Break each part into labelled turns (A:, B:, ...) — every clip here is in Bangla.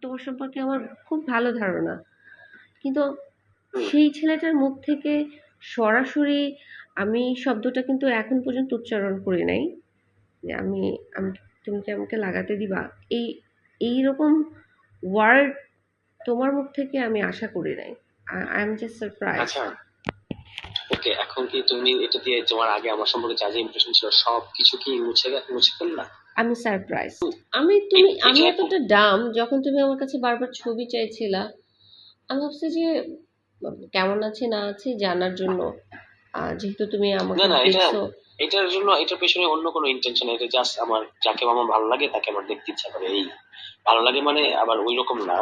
A: তোমার সম্পর্কে আমার খুব ভালো ধারণা, কিন্তু সেই ছেলেটার মুখ থেকে সরাসরি আমি শব্দটা কিন্তু এখন পর্যন্ত উচ্চারণ করি নাই যে আমি আমি তুমি কি আমাকে লাগাতে দিবা, এই এইরকম ওয়ার্ড তোমার মুখ থেকে আমি আশা করি নাই। I am just surprise.
B: আচ্ছা ওকে, এখন কি তুমি এটা দিয়ে তোমার আগে আমার সম্পর্কে যা যা ইমপ্রেশন ছিল সব কিছু কি মুছে ফেললা?
A: আমি সারপ্রাইজ। আমি এতটা ডাম, যখন তুমি আমার কাছে বারবার ছবি চাইছিলা, আমি ভাবছি যে কেমন আছে না আছে জানার জন্য, যেহেতু তুমি আমাকে
B: না
A: দেখছো।
B: এটার জন্য এটার পেছনে অন্য কোনো ইন্টেনশন, এটা জাস্ট আমার যাকে আমার ভালো লাগে তাকে আমার দেখতে ইচ্ছা করে, এই ভালো লাগে মানে আবার ওই রকম না,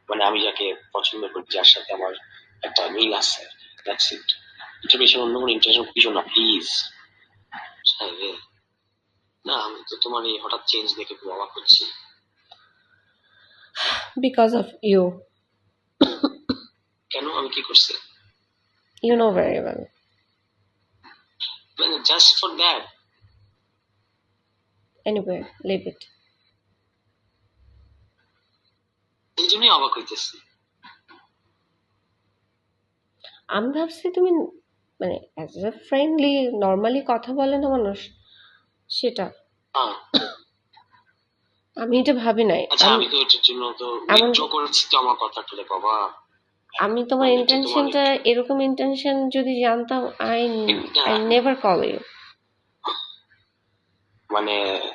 B: মানে আমি যাকে পছন্দ করি যার সাথে আমার একটা মিল আছে, দ্যাটস ইট। এটার পেছনে অন্য কোনো ইন্টেনশন কিছু না, প্লিজ। না আমি তো তোমার এই হঠাৎ চেঞ্জ দেখে খুব অবাক হচ্ছি।
A: Because of you.
B: কেন, আমি কি করছি?
A: You know very well.
B: মানে just for that.
A: Anyway, leave it.
B: এই জন্যই অবাক হইতেছি।
A: আমি ভাবছি তুমি মানে অ্যাজ এ ফ্রেন্ডলি নর্মালি কথা বলে না মানুষ, সেটা আমি এটা ভাবি নাই।
B: আচ্ছা আমি তো এটার জন্য তো উইথড্র করেছি তো আমার কথাটা বাবা।
A: আমি তোমার ইন্টেনশনটা এরকম ইন্টেনশন যদি জানতাম, আই নেভার কল ইউ।
B: মানে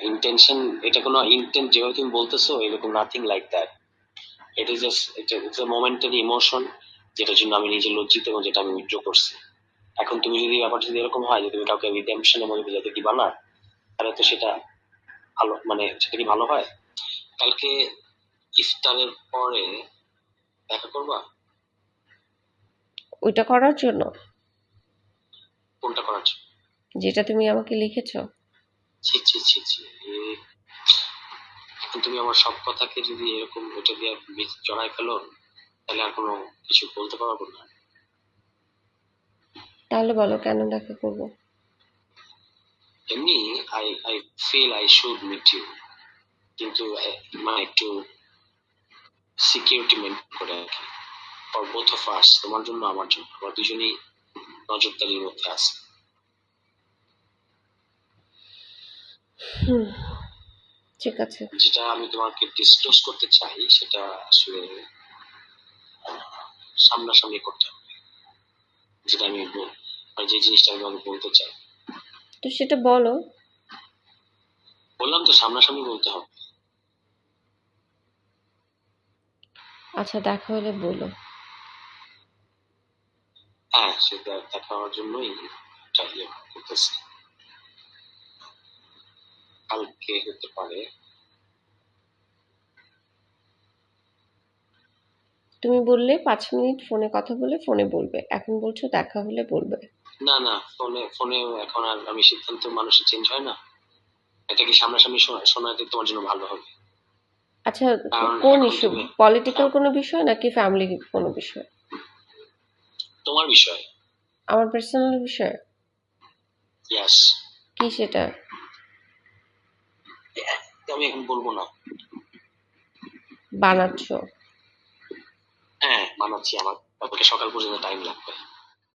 B: ইন্টেনশন, এটা কোনো ইন্টেন্ট যেভাবে তুমি বলতেছো এরকম nothing like that. It is just it's a momentary emotion, যেটার জন্য আমি নিজে লজ্জিত এবং যেটা আমি উইথড্র করছি। এখন তুমি যদি ব্যাপারটা যদি এরকম হয় যে তুমি কাউকে রিডেম্পশনের মধ্যে বোঝাতে দিবা না, তাহলে তো সেটা ভালো, মানে সেটা কি ভালো হয়? কালকে ইফতারের পরে দেখা করবা?
A: ওইটা করার জন্য?
B: কোনটা করার জন্য?
A: যেটা তুমি আমাকে লিখেছো।
B: ছি ছি ছি ছি, এখন তুমি আমার সব কথাকে যদি এরকম ওইটা দিয়ে জড়াই ফেলো, তাহলে আর কোনো কিছু বলতে পারবো না।
A: তাহলে বলো কেন দেখা করব?
B: এমনি I I feel I should meet you, কিন্তু মানে একটু সিকিউরিটি মেনটেন করে আর কি, ফর বোথ অফ আস, তোমার জন্য আমার জন্য, আমরা দুজনেই নজরদারির মধ্যে আছে।
A: ঠিক আছে।
B: যেটা আমি তোমাকে ডিসক্লোজ করতে চাই সেটা আসলে সামনাসামনি করতে হবে, যেটা আমি মানে যে জিনিসটা আমি তোমাকে বলতে চাই।
A: তো সেটা বলো।
B: বললাম তো সামনাসামনি বলতে হবে।
A: আচ্ছা দেখা হলে বলো।
B: হ্যাঁ সেটা দেখার জন্যই চাইলে করতেছি। কালকে হতে পারে।
A: তুমি বললে 5 মিনিট ফোনে কথা বলে ফোনে বলবে, এখন বলছো দেখা হলে বলবে।
B: না ফোনে এখন আর আমি সিদ্ধান্ত মানুষের চেঞ্জ হয় না, এটা কি সামনাসামনি শোনাতে তোমার জন্য ভালো হবে।
A: আচ্ছা কোন ইস্যু? পলিটিক্যাল কোনো বিষয় নাকি ফ্যামিলি কোনো বিষয়?
B: তোমার বিষয়।
A: আমার পার্সোনাল বিষয়?
B: ইয়েস।
A: কি সেটা?
B: আমি এখন বলবো না।
A: বানাচ্ছো?
B: হ্যাঁ বানাচ্ছি, আমার কালকে সকাল পর্যন্ত টাইম লাগবে।